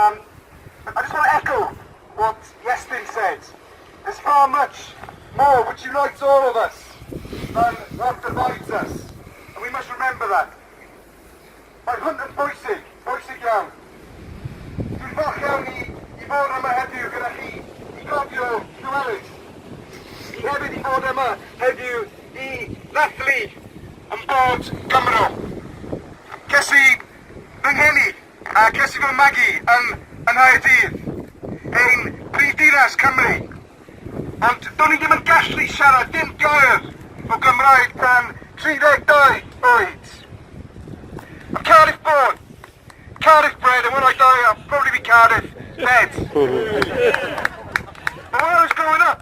I just want to echo what Iestyn said. There's far much more which unites all of us than what divides us. And we must remember that. Mae'n hwnt yn bwysig iawn. Dwi'n falch iawn i fod yma heddiw gyda chi i gofio Llywelyn. I hefyd i fod yma heddiw i ddathlu yn bod Gymru. Ces i fy ngheni a ces i fy magu yn Nghaerdydd, ein prif dinas Cymru. Ond do'n i ddim yn gallu siarad dim gair o Gymraeg tan 32 oed. I'm Cardiff born, Cardiff bred, and when I die I'll probably be Cardiff dead. But when I was growing up,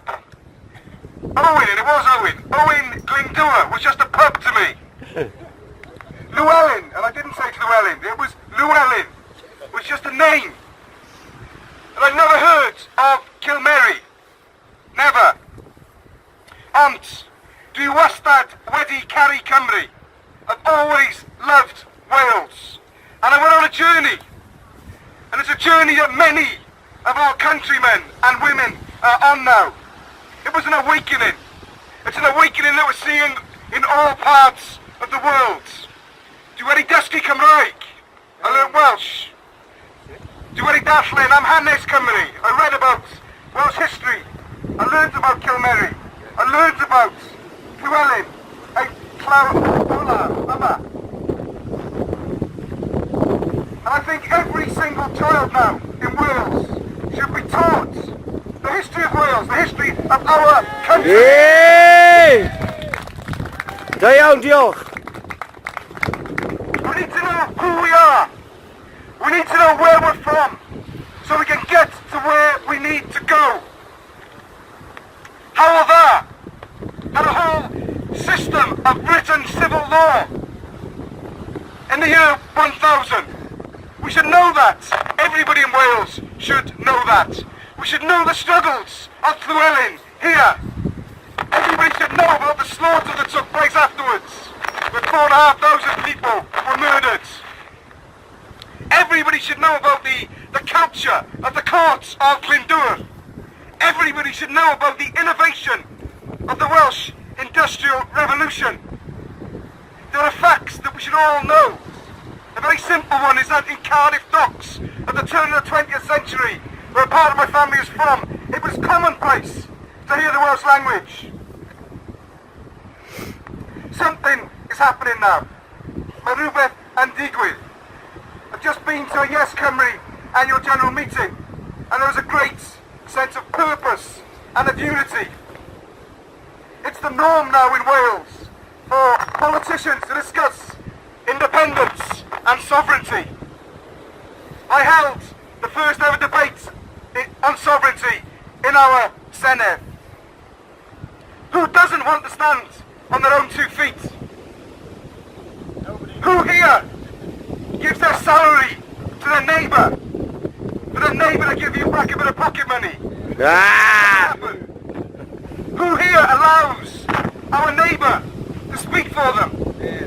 Owen Glyndŵr was just a pub to me. Llewellyn, and I didn't say Llewellyn, it was Llewellyn, was just a name. And I'd never heard of Cilmeri. Never. Ond, dwi wastad wedi caru Cymru. I've always loved Wales. And I went on a journey. And it's a journey that many of our countrymen and women are on now. It was an awakening. It's an awakening that we're seeing in all parts of the world. Dwi wedi dysgu Cymraeg. I learned Welsh. Dwi wedi darllen am hanes Cymru. I read about Welsh history. I learned about Cilmeri. I learned about Llywelyn, olaf, yma. And I think every single child now in Wales should be taught the history of Wales, the history of our country. Yay! Da iawn, diolch. We need to know who we are. We need to know where we're from, so we can get to where we need to go. However, had a whole system of written civil law in the year 1000. We should know that. Everybody in Wales should know that. We should know the struggles of Llewellyn here. Everybody should know about the slaughter that took place afterwards, where 4,500 people were murdered. Everybody should know about the capture of the courts of Glyndŵr. Everybody should know about the innovation of the Welsh Industrial Revolution. There are facts that we should all know. A very simple one is that in Cardiff docks at the turn of the 20th century, where a part of my family is from, it was commonplace to hear the Welsh language. Something is happening now. Mae rhywbeth yn digwydd. I've just been to a Yes Cymru annual general meeting, and there was a great sense of purpose and of unity. It's the norm now in Wales for politicians to discuss independence and sovereignty. I held the first ever debate on sovereignty in our Senedd. Who doesn't want to stand on their own 2 feet? Nobody. Who here gives their salary to their neighbour, for their neighbour to give you back a bit of pocket money? Ah! Who here allows our neighbour to speak for them? Yeah.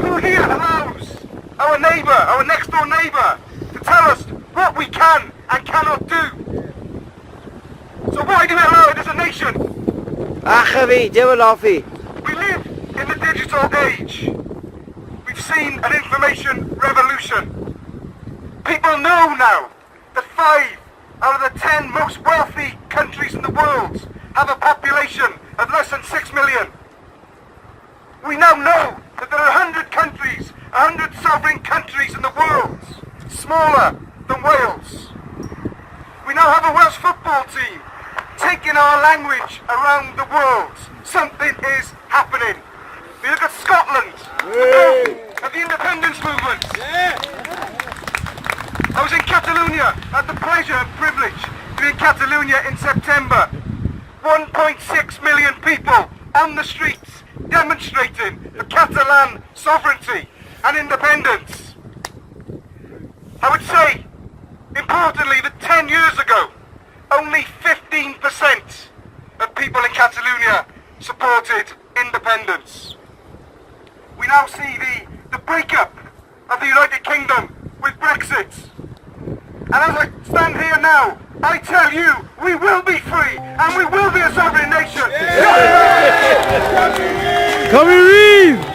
Who here allows our neighbour, our next door neighbour, to tell us what we can and cannot do? So why do we allow it as a nation? Achavi, Dewch. We live in the digital age. We've seen an information revolution. People know now that 5 out of the 10 most wealthy countries in the world have a population of less than 6 million. We now know that there are 100 countries, 100 sovereign countries in the world, smaller than Wales. We now have a Welsh football team taking our language around the world. Something is happening. We look at Scotland, at the independence movement. I was in Catalonia, had the pleasure and privilege to be in Catalonia in September. 1.6 million people on the streets demonstrating for Catalan sovereignty and independence. I would say, importantly, that 10 years ago, only 15% of people in Catalonia supported independence. We now see the breakup of the United Kingdom with Brexit. And as I stand here now, I tell you, we will be free, and we will be a sovereign nation. Cymru!